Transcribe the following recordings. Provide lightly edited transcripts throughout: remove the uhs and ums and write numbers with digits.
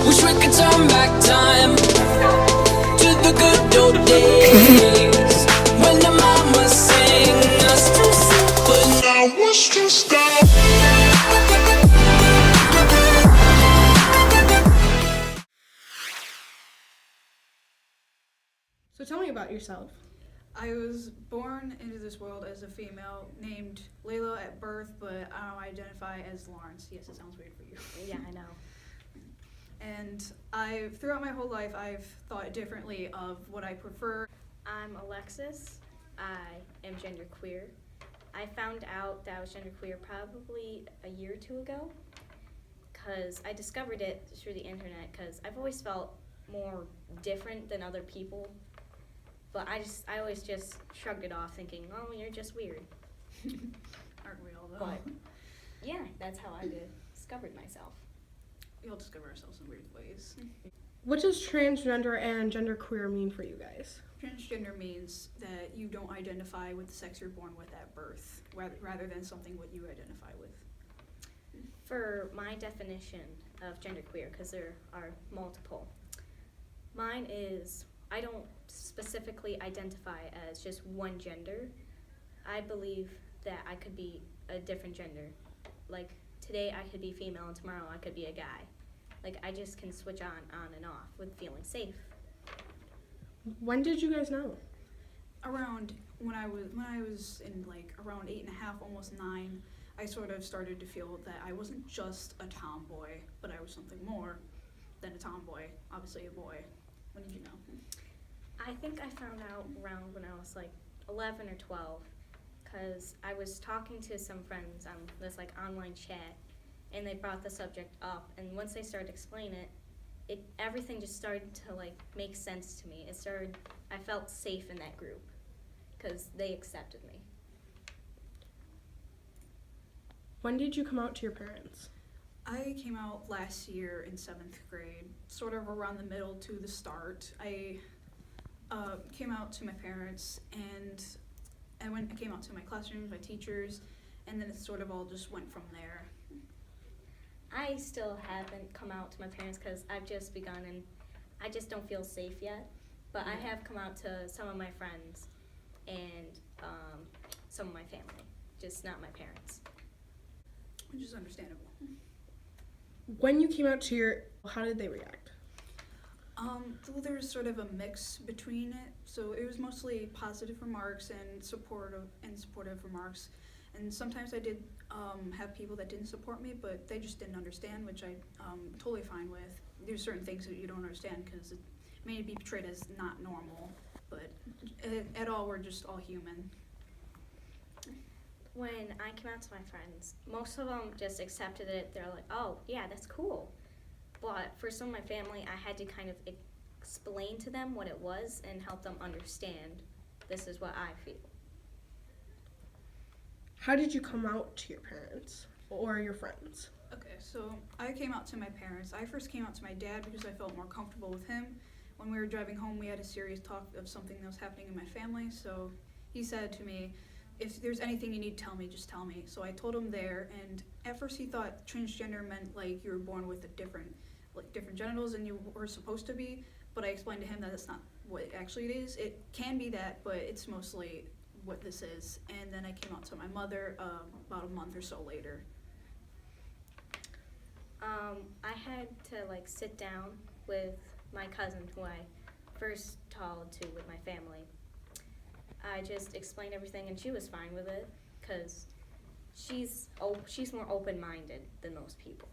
Wish we could turn back time to the good old days when the mama sang us to sleep, but now it's just us. So tell me about yourself. I was born into this world as a female named Layla at birth, but I don't identify as Lawrence. Yes, it sounds weird for you. Yeah, I know. And throughout my whole life, I've thought differently of what I prefer. I'm Alexis. I am genderqueer. I found out that I was genderqueer probably a year or two ago because I discovered it through the internet because I've always felt more different than other people. But I always just shrugged it off thinking, oh, you're just weird. Aren't we all, though? But yeah, that's how I discovered myself. We all discover ourselves in weird ways. What does transgender and genderqueer mean for you guys? Transgender means that you don't identify with the sex you're born with at birth, rather than something what you identify with. For my definition of genderqueer, because there are multiple, mine is I don't specifically identify as just one gender. I believe that I could be a different gender. Like today I could be female and tomorrow I could be a guy. Like I just can switch on and off with feeling safe. When did you guys know? Around when I was in like around 8.5, almost 9, I sort of started to feel that I wasn't just a tomboy, but I was something more than a tomboy. Obviously a boy. When did you know? I think I found out around when I was like 11 or 12 because I was talking to some friends on this like online chat and they brought the subject up, and once they started explaining it, everything just started to like make sense to me. I felt safe in that group because they accepted me. When did you come out to your parents? I came out last year in 7th grade, sort of around the middle to the start. I came out to my parents, and I came out to my classrooms, my teachers, and then it sort of all just went from there. I still haven't come out to my parents because I've just begun and I just don't feel safe yet. But I have come out to some of my friends and some of my family, just not my parents. Which is understandable. When you came out how did they react? Well, there's sort of a mix between it. So it was mostly positive remarks and supportive remarks. And sometimes I did have people that didn't support me, but they just didn't understand, which I'm totally fine with. There's certain things that you don't understand because it may be portrayed as not normal, but at all, we're just all human. When I came out to my friends, most of them just accepted it. They're like, oh, yeah, that's cool. But for some of my family, I had to kind of explain to them what it was and help them understand this is what I feel. How did you come out to your parents or your friends? Okay, so I came out to my parents. I first came out to my dad because I felt more comfortable with him. When we were driving home, we had a serious talk of something that was happening in my family, so he said to me, if there's anything you need to tell me, just tell me. So I told him there, and at first he thought transgender meant like you were born with different genitals than you were supposed to be, but I explained to him that that's not what actually it is. It can be that, but it's mostly what this is. And then I came out to my mother about a month or so later. I had to like sit down with my cousin who I first told to with my family. I just explained everything and she was fine with it because she's more open-minded than most people.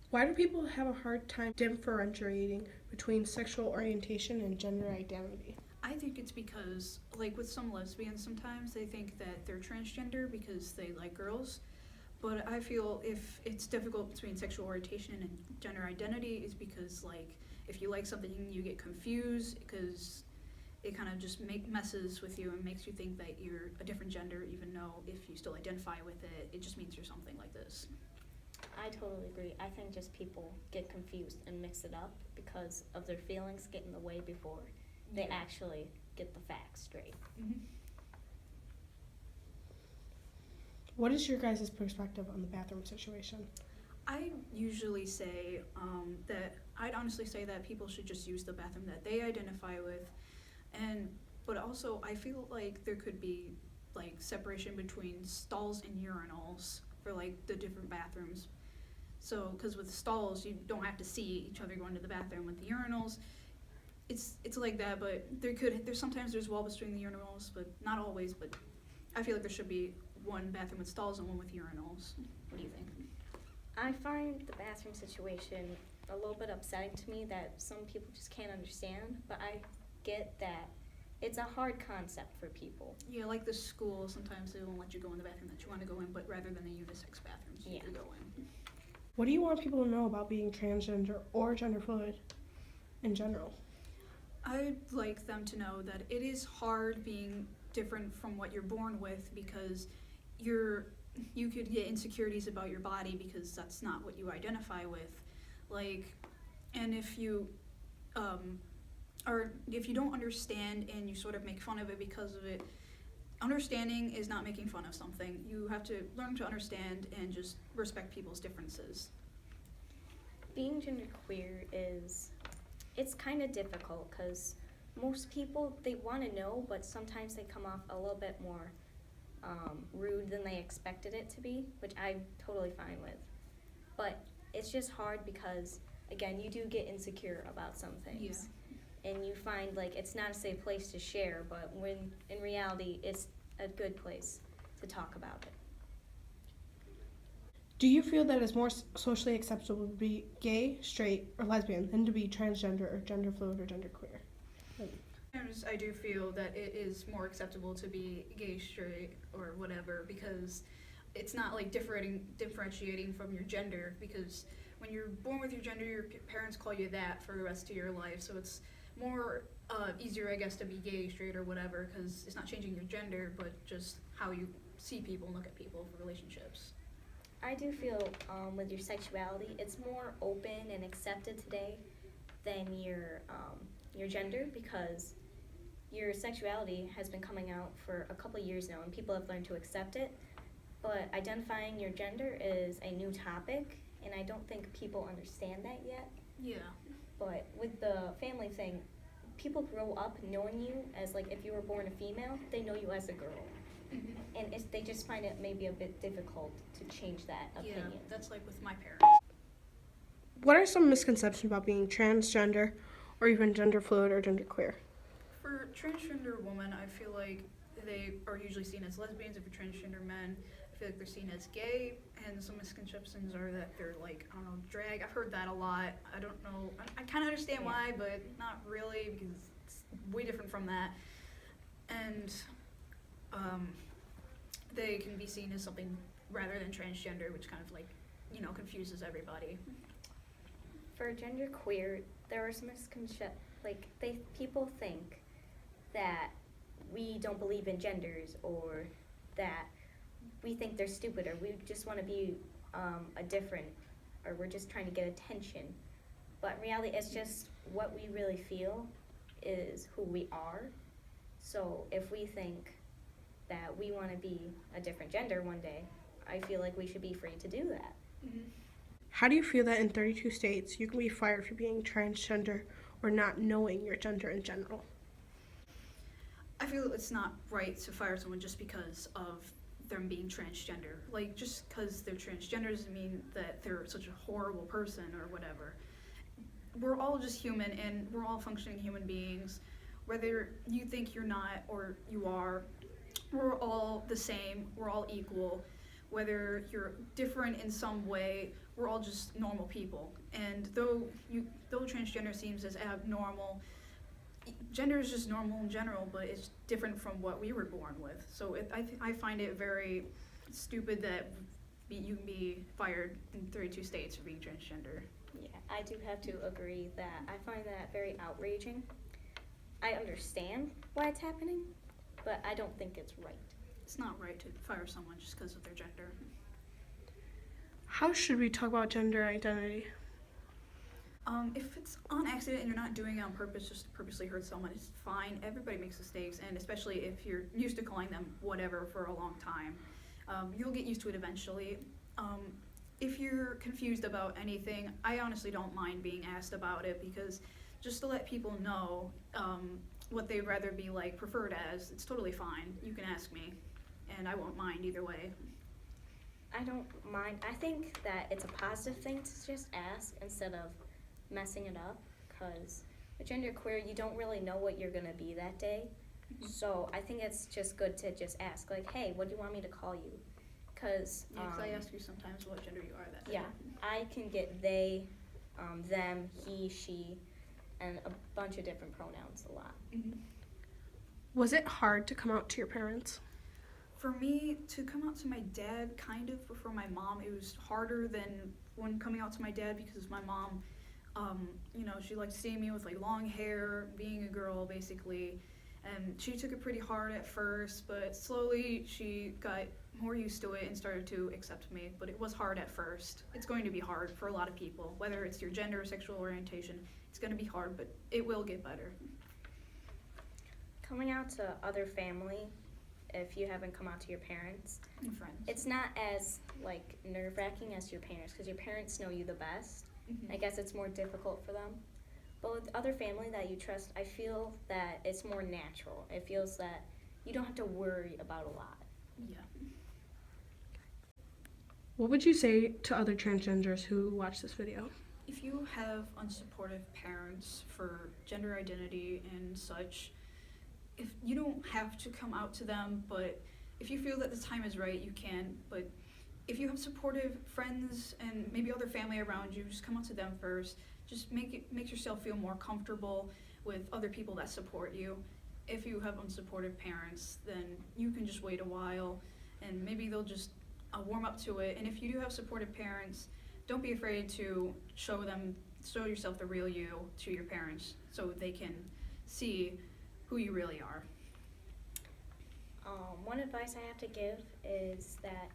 Why do people have a hard time differentiating between sexual orientation and gender identity? I think it's because, like with some lesbians, sometimes they think that they're transgender because they like girls. But I feel if it's difficult between sexual orientation and gender identity is because, like, if you like something, you get confused because it kind of just messes with you and makes you think that you're a different gender, even though if you still identify with it, it just means you're something like this. I totally agree. I think just people get confused and mix it up because of their feelings get in the way before they actually get the facts straight. Mm-hmm. What is your guys' perspective on the bathroom situation? I usually say that I'd honestly say that people should just use the bathroom that they identify with, but also I feel like there could be like separation between stalls and urinals for like the different bathrooms. So, because with stalls you don't have to see each other going to the bathroom. With the urinals, it's like that, but there's sometimes wall between the urinals, but not always. But I feel like there should be one bathroom with stalls and one with urinals. What do you think? I find the bathroom situation a little bit upsetting to me that some people just can't understand, but I get that it's a hard concept for people. Yeah, like the school, sometimes they won't let you go in the bathroom that you want to go in, but rather than the unisex bathrooms, you can go in. What do you want people to know about being transgender or gender fluid in general? I'd like them to know that it is hard being different from what you're born with, because you could get insecurities about your body because that's not what you identify with. Like, and if you don't understand and you sort of make fun of it because of it, understanding is not making fun of something. You have to learn to understand and just respect people's differences. Being genderqueer it's kind of difficult because most people, they want to know, but sometimes they come off a little bit more rude than they expected it to be, which I'm totally fine with. But it's just hard because, again, you do get insecure about some things. Yeah. And you find like it's not a safe place to share, but when in reality it's a good place to talk about it. Do you feel that it's more socially acceptable to be gay, straight, or lesbian than to be transgender or gender fluid or genderqueer? I do feel that it is more acceptable to be gay, straight, or whatever, because it's not like differentiating from your gender, because when you're born with your gender, your parents call you that for the rest of your life, so it's more easier, I guess, to be gay, straight, or whatever, because it's not changing your gender, but just how you see people and look at people for relationships. I do feel with your sexuality, it's more open and accepted today than your gender, because your sexuality has been coming out for a couple of years now and people have learned to accept it, but identifying your gender is a new topic and I don't think people understand that yet. Yeah. But with the family thing, people grow up knowing you as, like, if you were born a female, they know you as a girl. Mm-hmm. And they just find it maybe a bit difficult to change that opinion. Yeah, that's like with my parents. What are some misconceptions about being transgender or even gender fluid or genderqueer? For transgender women, I feel like they are usually seen as lesbians. If you're transgender men, I feel like they're seen as gay, and some misconceptions are that they're like, I don't know, drag. I've heard that a lot. I don't know. I kind of understand why, but not really, because it's way different from that. And they can be seen as something rather than transgender, which kind of like, confuses everybody. For genderqueer, there are some misconceptions. Like, people think that we don't believe in genders, or that we think they're stupid, or we just want to be a different, or we're just trying to get attention. But in reality, it's just what we really feel is who we are. So if we think that we want to be a different gender one day, I feel like we should be free to do that. Mm-hmm. How do you feel that in 32 states you can be fired for being transgender or not knowing your gender in general? I feel it's not right to fire someone just because of them being transgender. Like, just because they're transgender doesn't mean that they're such a horrible person or whatever. We're all just human, and we're all functioning human beings. Whether you think you're not or you are, we're all the same, we're all equal. Whether you're different in some way, we're all just normal people. And though transgender seems as abnormal, gender is just normal in general, but it's different from what we were born with. So I find it very stupid that you can be fired in 32 states for being transgender. Yeah, I do have to agree that I find that very outraging. I understand why it's happening, but I don't think it's right. It's not right to fire someone just because of their gender. How should we talk about gender identity? If it's on accident and you're not doing it on purpose, just to purposely hurt someone, it's fine. Everybody makes mistakes, and especially if you're used to calling them whatever for a long time, you'll get used to it eventually. if you're confused about anything, I honestly don't mind being asked about it, because just to let people know what they'd rather be like preferred as, it's totally fine. You can ask me, and I won't mind either way. I don't mind. I think that it's a positive thing to just ask instead of messing it up, because with genderqueer, you don't really know what you're going to be that day. So I think it's just good to just ask, like, hey, what do you want me to call you? Because Yeah, 'cause I ask you sometimes what gender you are that day. yeah, I can get they, them, he, she, and a bunch of different pronouns a lot. Was it hard to come out to your parents? For me, to come out to my dad, kind of, before my mom, it was harder than when coming out to my dad, because my mom, she liked seeing me with like long hair, being a girl basically, and she took it pretty hard at first, but slowly she got more used to it and started to accept me. But it was hard at first. It's going to be hard for a lot of people, whether it's your gender or sexual orientation. It's going to be hard, but it will get better. Coming out to other family, if you haven't come out to your parents, And friends. it's not as like nerve-wracking as your parents, because your parents know you the best. I guess it's more difficult for them. But with other family that you trust, I feel that it's more natural. It feels that you don't have to worry about a lot. Yeah. What would you say to other transgenders who watch this video? If you have unsupportive parents for gender identity and such, if you don't have to come out to them, but if you feel that the time is right, you can. But if you have supportive friends and maybe other family around you, just come out to them first. Just make yourself feel more comfortable with other people that support you. If you have unsupportive parents, then you can just wait a while, and maybe they'll just warm up to it. And if you do have supportive parents, don't be afraid to show yourself the real you to your parents, so they can see who you really are. One advice I have to give is that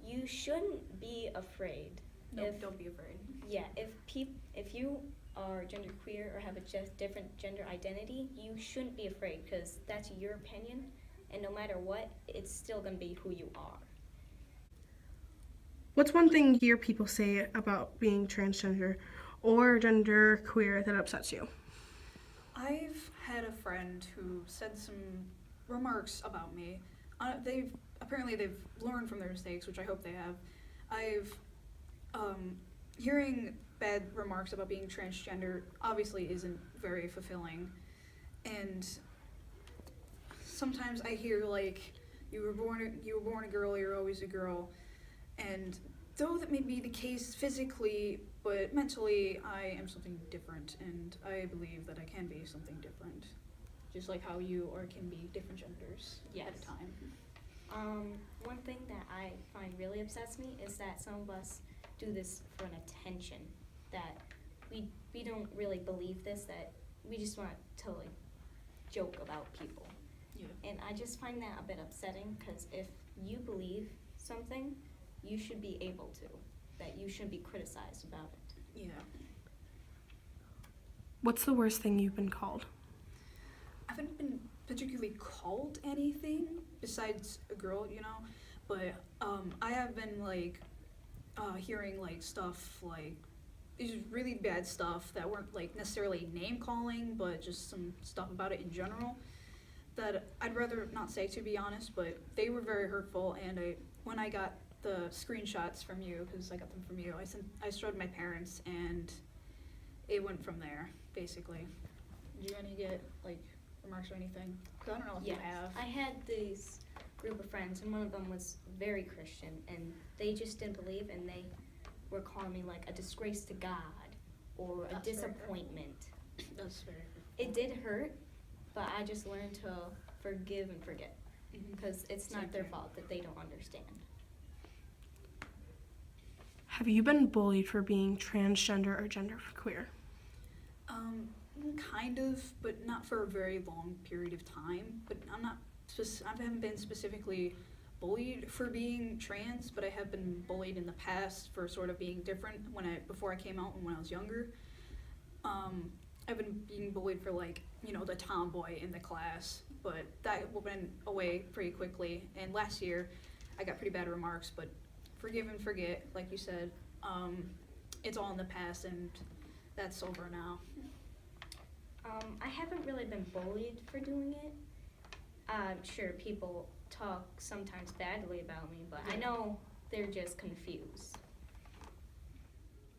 you shouldn't be afraid. Don't be afraid. Yeah, if you are genderqueer or have a different gender identity, you shouldn't be afraid, because that's your opinion, and no matter what, it's still going to be who you are. What's one thing you hear people say about being transgender or genderqueer that upsets you? I've had a friend who said some remarks about me. They've learned from their mistakes, which I hope they have. Hearing bad remarks about being transgender obviously isn't very fulfilling, and sometimes I hear like, you were born a girl, you're always a girl, and though that may be the case physically, but mentally I am something different, and I believe that I can be something different, just like how you can be different genders at a time. One thing that I find really upsets me is that some of us do this for an attention, that we don't really believe this, that we just want to like joke about people. Yeah. And I just find that a bit upsetting, because if you believe something, you should be able to, that you shouldn't be criticized about it. Yeah. What's the worst thing you've been called? I haven't been particularly called anything besides a girl, but I have been like hearing like stuff like these really bad stuff that weren't like necessarily name calling, but just some stuff about it in general that I'd rather not say, to be honest, but they were very hurtful. And when I got the screenshots from you, because I got them from you, I showed my parents, and it went from there basically. Did you any get like remarks or anything? 'Cause I don't know if you have. I had this group of friends, and one of them was very Christian, and they just didn't believe, and they were calling me like a disgrace to God or That's a disappointment. That's very hurtful. It did hurt, but I just learned to forgive and forget, because it's Same not their here. fault that they don't understand. Have you been bullied for being transgender or genderqueer? Kind of, but not for a very long period of time. But I haven't been specifically bullied for being trans, but I have been bullied in the past for sort of being different before I came out and when I was younger. I've been being bullied for like, the tomboy in the class, but that went away pretty quickly. And last year, I got pretty bad remarks, but forgive and forget, like you said. It's all in the past, and that's over now. I haven't really been bullied for doing it. I'm sure people talk sometimes badly about me, but I know they're just confused.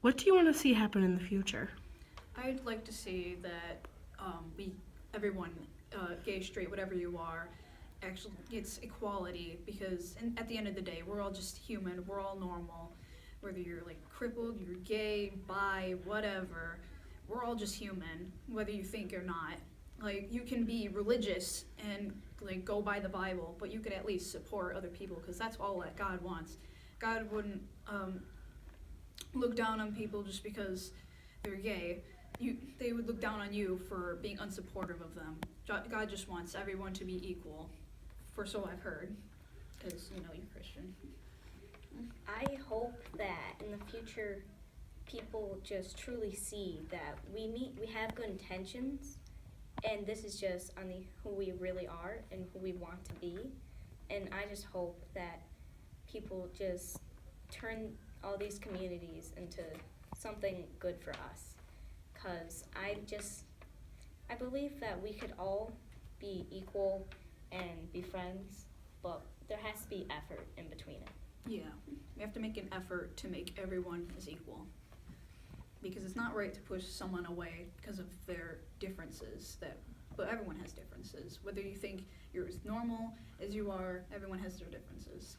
What do you want to see happen in the future? I'd like to see that everyone, gay, straight, whatever you are, actually gets equality, because at the end of the day, we're all just human, we're all normal. Whether you're like crippled, you're gay, bi, whatever, we're all just human, whether you think or not. Like, you can be religious and like go by the Bible, but you could at least support other people, because that's all that God wants. God wouldn't look down on people just because they're gay. They would look down on you for being unsupportive of them. God just wants everyone to be equal, for so I've heard, because you're Christian. I hope that in the future people just truly see that we have good intentions, and this is just on who we really are and who we want to be. And I just hope that people just turn all these communities into something good for us, because I believe that we could all be equal and be friends, but there has to be effort in between it. Yeah, we have to make an effort to make everyone as equal, because it's not right to push someone away because of their differences. But everyone has differences. Whether you think you're as normal as you are, everyone has their differences.